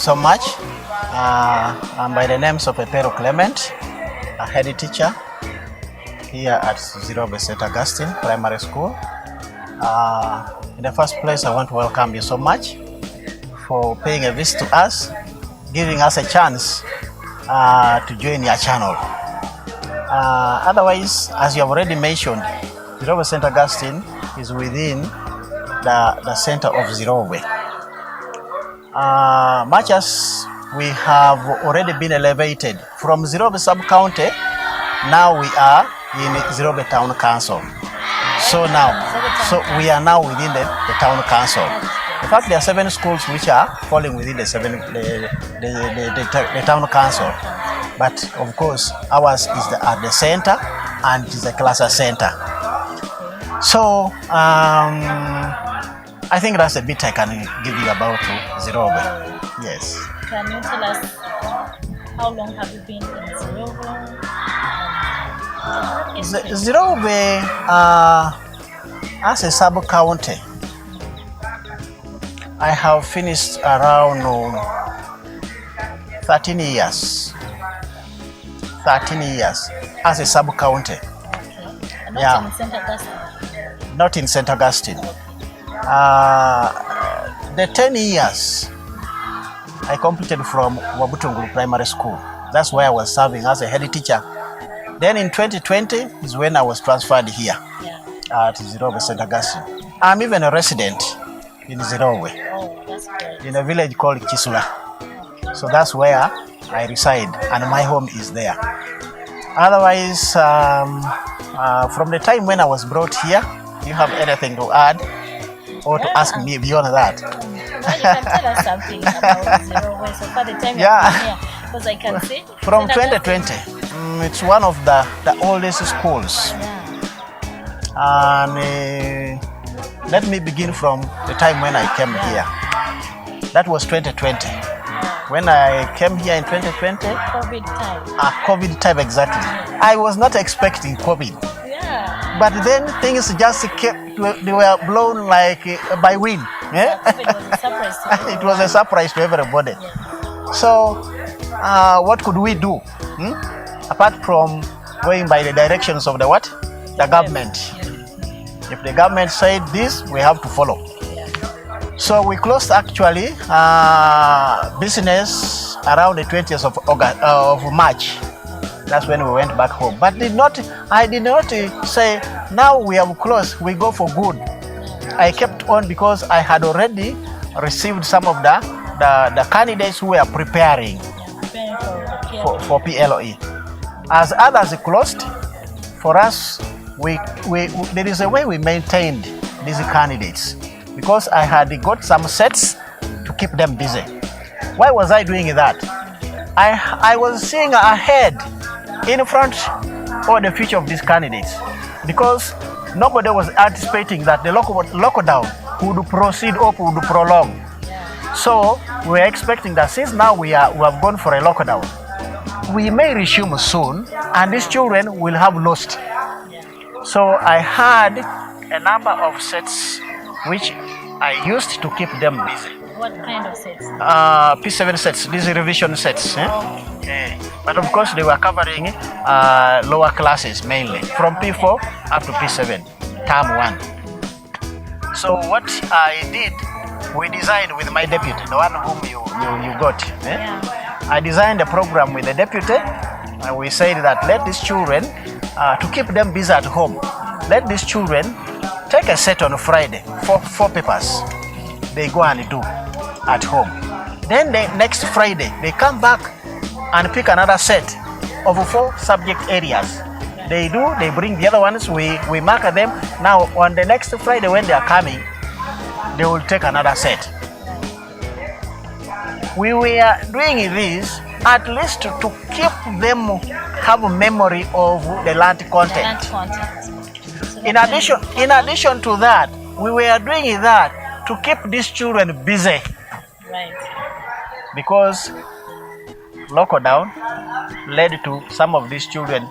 so much. I'm by the names of Eperu Clementi, a head teacher here at Zirobwe St. Augustine Primary School. In the first place, I want to welcome you so much for paying a visit to us, giving us a chance to join your channel. Otherwise, as you have already mentioned, Zirobwe St. Augustine is within the center of Zirobwe. Much as we have already been elevated from Zirobwe sub-county, now we are in Zirobwe Town Council. So we are now within the Town Council. In fact, there are 7 schools which are falling within the Town Council. But of course, ours is at the center and it is a cluster center. So I think that's a bit I can give you about Zirobwe. Yes. Can you tell us how long have you been in Zirobwe? Zirobwe, as a sub-county, I have finished around 13 years. 13 years as a sub-county. Okay. Not in St. Augustine? Not in St. Augustine. The 10 years I completed from Wabutungulu Primary School. That's where I was serving as a head teacher. Then in 2020 is when I was transferred here at Zirobwe St. Augustine. I'm even a resident in Zirobwe, in a village called Kisula. So that's where I reside and my home is there. Otherwise, from the time when I was brought here, do you have anything to add or to ask me beyond that? Well, you can tell us something about Zirobwe so far the time you've been here, because I can see from 2020, it's one of the oldest schools. And let me begin from the time when I came here. That was 2020. When I came here in 2020, COVID time. COVID time exactly. I was not expecting COVID. But then things just they were blown like by wind. It was a surprise to everyone. It was a surprise to everybody. So what could we do? Apart from going by the directions of the what? The government. If the government said this, we have to follow. So we closed actually business around the 20th of March. That's when we went back home. But I did not say, now we have closed, we go for good. I kept on because I had already received some of the candidates who were preparing for PLOE. As others closed, for us, there is a way we maintained these candidates because I had got some sets to keep them busy. Why was I doing that? I was seeing ahead in front of the future of these candidates because nobody was anticipating that the lockdown would proceed or would prolong. So we were expecting that since now we have gone for a lockdown, we may resume soon and these children will have lost. So I had a number of sets which I used to keep them busy. What kind of sets? P7 sets, these revision sets. But of course they were covering lower classes mainly, from P4 up to P7, term 1. So what I did, we designed with my deputy, the one whom you got. I designed a program with the deputy and we said that let these children, to keep them busy at home, let these children take a set on Friday, 4 papers they go and do at home. Then the next Friday, they come back and pick another set of 4 subject areas. They bring the other ones, we mark them. Now on the next Friday when they are coming, they will take another set. We were doing this at least to keep them have a memory of the learned content. In addition to that, we were doing that to keep these children busy. Right. Because lockdown led to some of these children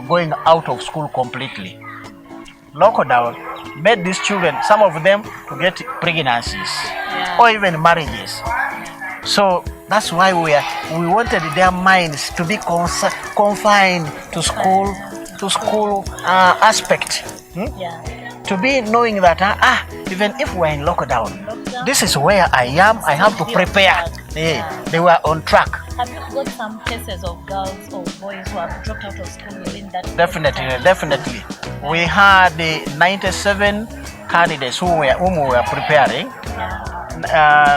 going out of school completely. Lockdown made these children, some of them, to get pregnancies or even marriages. So that's why we wanted their minds to be confined to school aspect. Yeah. To be knowing that even if we're in lockdown, this is where I am. I have to prepare. They were on track. Have you got some cases of girls or boys who have dropped out of school within that? Definitely. We had 97 candidates whom we were preparing.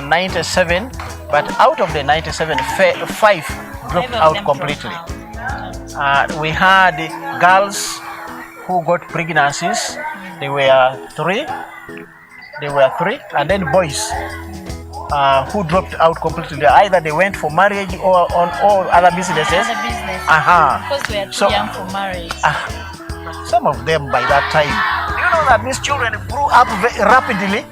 97, but out of the 97, 5 dropped out completely. We had girls who got pregnancies. They were three, and then boys who dropped out completely. Either they went for marriage or on all other businesses. Because we are too young for marriage. Some of them by that time, you know that these children grew up very rapidly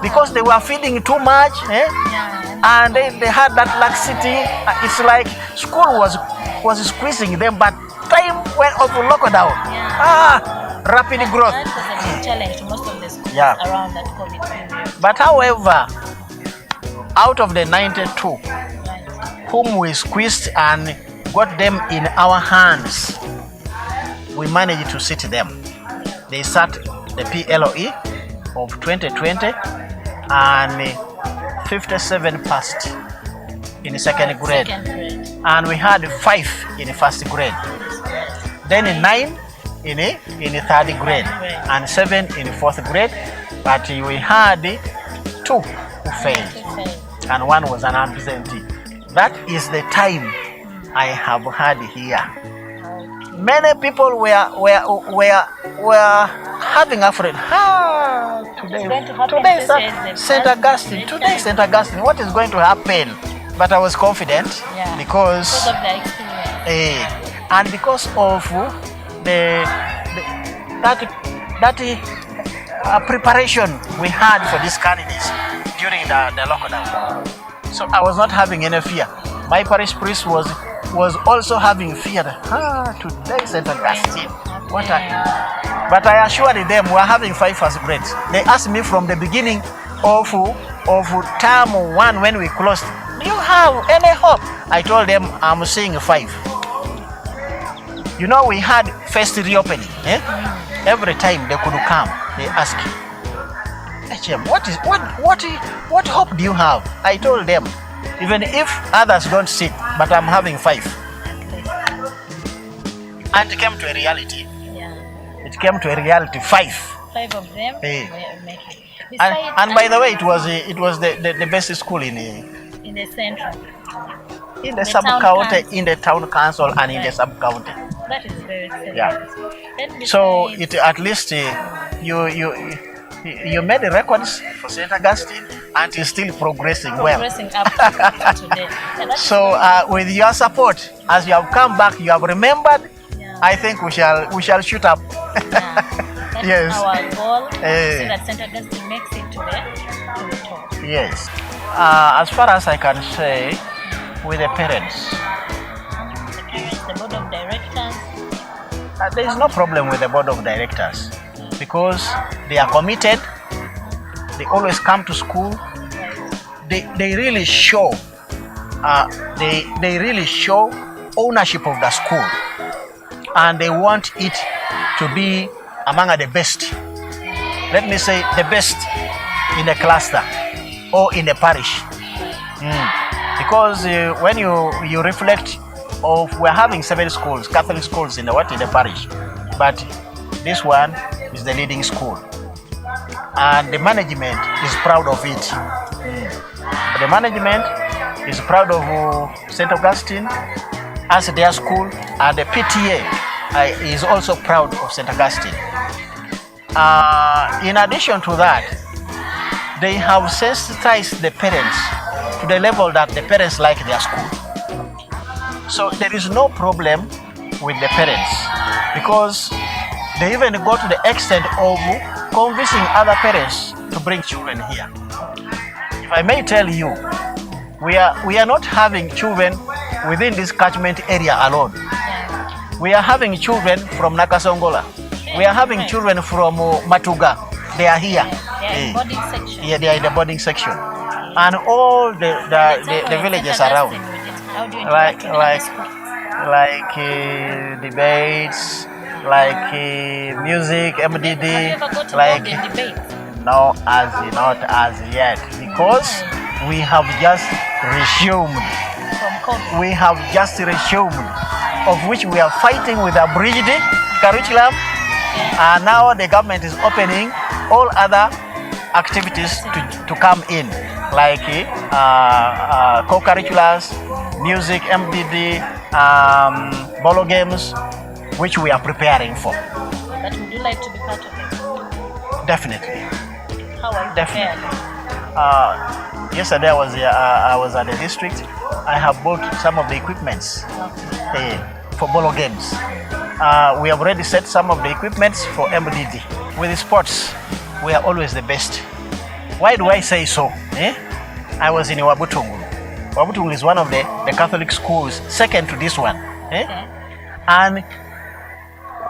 because they were feeding too much, and they had that laxity. It's like school was squeezing them, but time went off lockdown. Rapid growth. That was a big challenge to most of the schools around that COVID period. But however, out of the 92 whom we squeezed and got them in our hands, we managed to sit them. They sat the PLOE of 2020 and 57 passed in the second grade. And we had 5 in the first grade. Then 9 in the third grade and 7 in the fourth grade. But we had 2 who failed and 1 was an absentee. That is the time I have had here. Many people were having a friend. Today is St. Augustine. Today is St. Augustine. What is going to happen? But I was confident because of the experience. And because of that preparation we had for these candidates during the lockdown. So I was not having any fear. My parish priest was also having fear. Today is St. Augustine. But I assured them we are having 5 first grades. They asked me from the beginning of term 1 when we closed, do you have any hope? I told them I'm seeing 5. You know, we had first reopening. Every time they could come, they ask, HM, what hope do you have? I told them, even if others don't sit, but I'm having 5. And it came to a reality. It came to a reality, 5. 5 of them were making. And by the way, it was the best school in the central. In the sub-county, in the town council, and in the sub-county. That is very excellent. So it at least you made the records for St. Augustine and it's still progressing well. Up to today. So with your support, as you have come back, you have remembered. I think we shall shoot up. That's our goal. So that St. Augustine makes it to the top. Yes. As far as I can say, with the parents. The board of directors. There is no problem with the board of directors because they are committed. They always come to school. They really show. They really show ownership of the school, and they want it to be among the best. Let me say the best in the cluster or in the parish. Because when you reflect of, we're having 7 schools, Catholic schools in the parish, but this one is the leading school, and the management is proud of it. The management is proud of St. Augustine as their school, and the PTA is also proud of St. Augustine. In addition to that, they have sensitized the parents to the level that the parents like their school. So there is no problem with the parents because they even go to the extent of convincing other parents to bring children here. If I may tell you, we are not having children within this catchment area alone. We are having children from Nakasongola. We are having children from Matuga. They are here. They are in boarding section. Yeah, they are in the boarding section. and all the villages around, How do you like interact with other schools? debates, like music, MDD, Have you ever got like involved in debates? no, not as yet, because we have just resumed. From COVID? We have just resumed, of which we are fighting with abridged curriculum, and now the government is opening all other activities to come in, like co-curriculars, music, MDD, bolo games, which we are preparing for. But would you like to be part of it? Definitely. How are you Definitely. prepared? Yesterday I was at the district. I have bought some of the equipments for bolo games. We have already set some of the equipments for MDD. With the sports, we are always the best. Why do I say so? I was in Wabutungu. Wabutungu is one of the Catholic schools, second to this one. And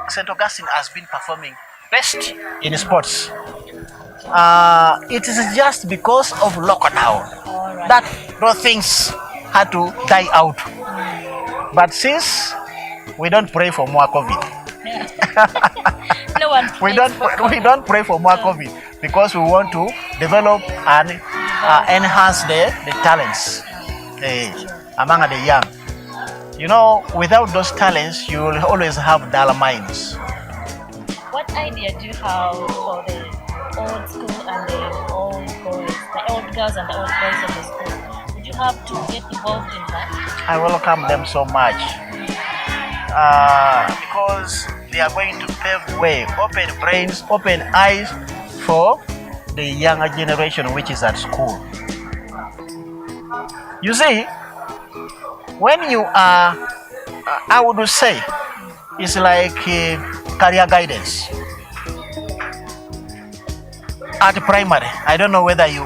St. Augustine has been performing best in sports. It is just because of lockdown that those things had to die out. But since we don't pray for more COVID, No one we don't pray for more COVID, because we want to develop and enhance the talents among the young. You know, without those talents, you will always have dull minds. What idea do you have for the old school and the old boys, the old girls and the old boys of the school? Would you have to get involved in that? I welcome them so much, because they are going to pave the way, open brains, open eyes for the younger generation which is at school. You see, when you are, I would say, it's like career guidance. At primary, I don't know whether you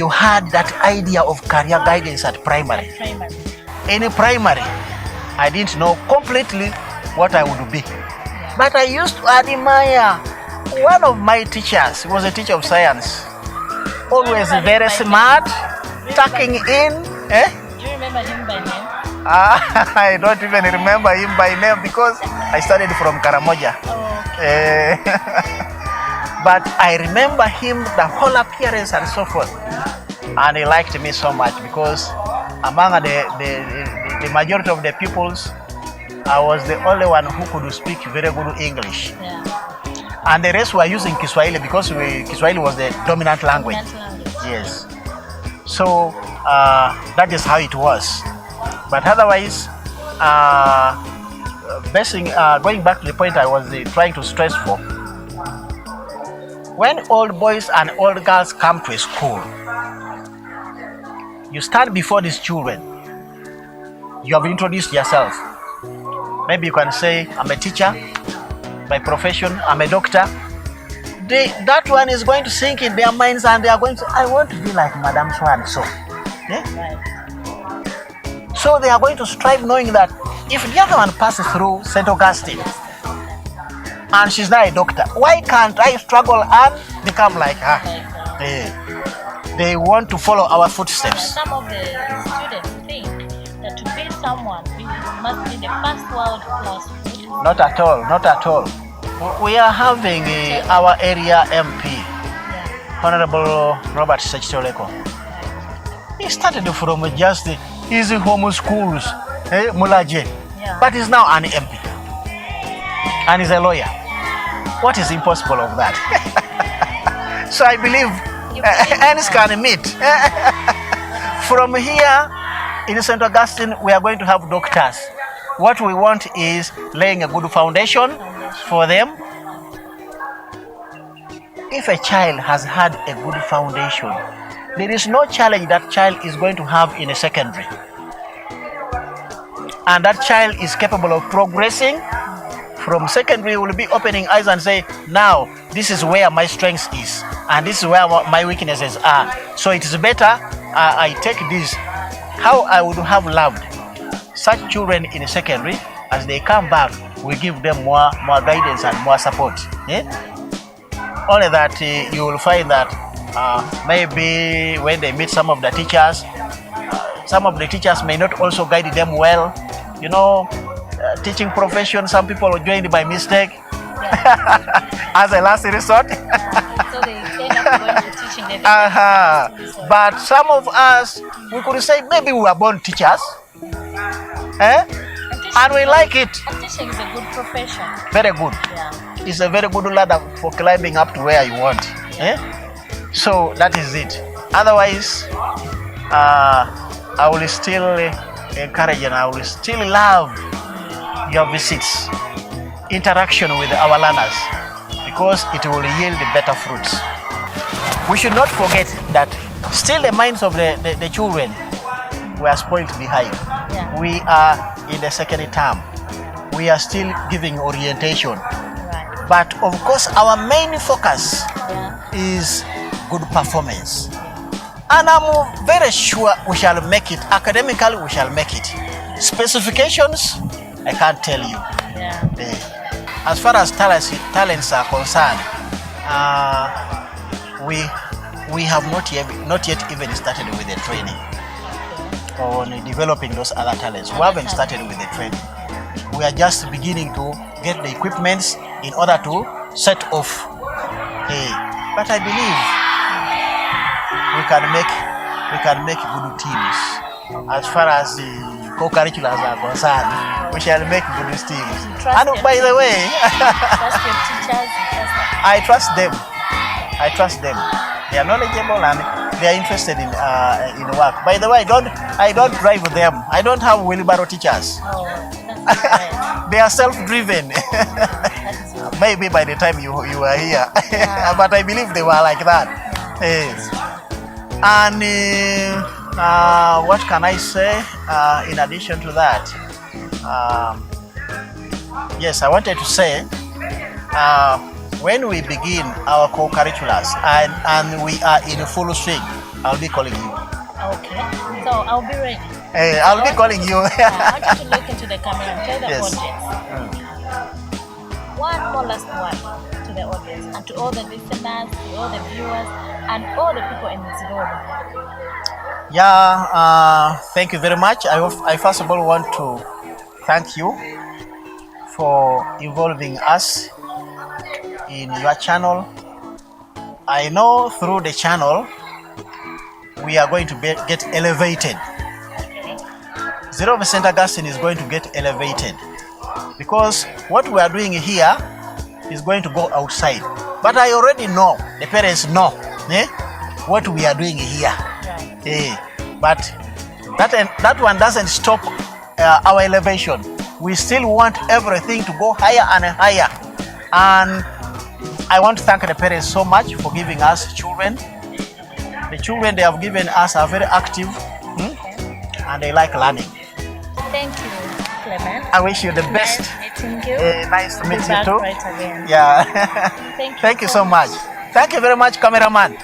had that idea of career guidance at primary. In primary, I didn't know completely what I would be. But I used to admire one of my teachers. He was a teacher of science. Always very smart, tucking in. Do you remember him by name? I don't even remember him by name because I studied from Karamoja. But I remember him, the whole appearance and so forth. And he liked me so much because among the majority of the pupils, I was the only one who could speak very good English. And the rest were using Kiswahili because Kiswahili was the dominant language. Yes. So that is how it was. But otherwise, going back to the point I was trying to stress for, when old boys and old girls come to a school, you stand before these children. You have introduced yourself. Maybe you can say, I'm a teacher by profession, I'm a doctor. That one is going to sink in their minds and they are going to, I want to be like Madame Swan. So they are going to strive knowing that if the other one passes through St. Augustine and she's now a doctor, why can't I struggle and become like her? They want to follow our footsteps. Some of the students think that to be someone, you must be the first world class. Not at all, not at all. We are having our area MP, Honorable Robert Sechitoleko. He started from just his home schools, Mulaje, but he's now an MP and he's a lawyer. What is impossible of that? So I believe ends can meet. From here in St. Augustine, we are going to have doctors. What we want is laying a good foundation for them. If a child has had a good foundation, there is no challenge that child is going to have in a secondary. And that child is capable of progressing. From secondary, will be opening eyes and say, now, this is where my strength is. And this is where my weaknesses are. So it is better I take this. How I would have loved such children in secondary, as they come back, we give them more guidance and more support. Only that you will find that Maybe when they meet some of the teachers, some of the teachers may not also guide them well. You know, teaching profession, some people are joined by mistake. As a last resort. So they end up going to teaching them. But some of us, we could say maybe we were born teachers. And we like it. And teaching is a good profession. Very good. Yeah. It's a very good ladder for climbing up to where you want. So that is it. Otherwise, I will still encourage and I will still love your visits, interaction with our learners, because it will yield better fruits. We should not forget that still the minds of the children were spoiled behind. Yeah. We are in the second term. We are still giving orientation. Right. But of course, our main focus Yeah. is good performance. And I'm very sure we shall make it. Academically, we shall make it. Specifications, I can't tell you. Yeah. As far as talents are concerned, we have not yet even started with the training on developing those other talents. We haven't started with the training. We are just beginning to get the equipments in order to set off. But I believe we can make good teams. As far as the co-curriculars are concerned, we shall make good teams. And by the way, Trust your teachers. I trust them. I trust them. They are knowledgeable and they are interested in work. By the way, I don't drive them. I don't have wheelbarrow teachers. Oh, that's right. They are self-driven. Maybe by the time you were here, but I believe they were like that. Yes. And what can I say in addition to that? Yes, I wanted to say when we begin our co-curriculars and we are in full swing, I'll be calling you. Okay, so I'll be ready. I'll be calling you. I want you to look into the camera and tell the Yes. audience. One more last word to the audience and to all the listeners, to all the viewers, and all the people in Zirobwe. Yeah, thank you very much. I first of all want to thank you for involving us in your channel. I know through the channel we are going to get elevated. Zirobwe St. Augustine is going to get elevated because what we are doing here is going to go outside. But I already know, the parents know what we are doing here. But that one doesn't stop our elevation. We still want everything to go higher and higher. And I want to thank the parents so much for giving us children. The children they have given us are very active and they like learning. Thank you, Clement. I wish you the best. Nice meeting you. Nice to meet you Back too. right again. Yeah. Thank you Thank you so much. Thank you very much, cameraman.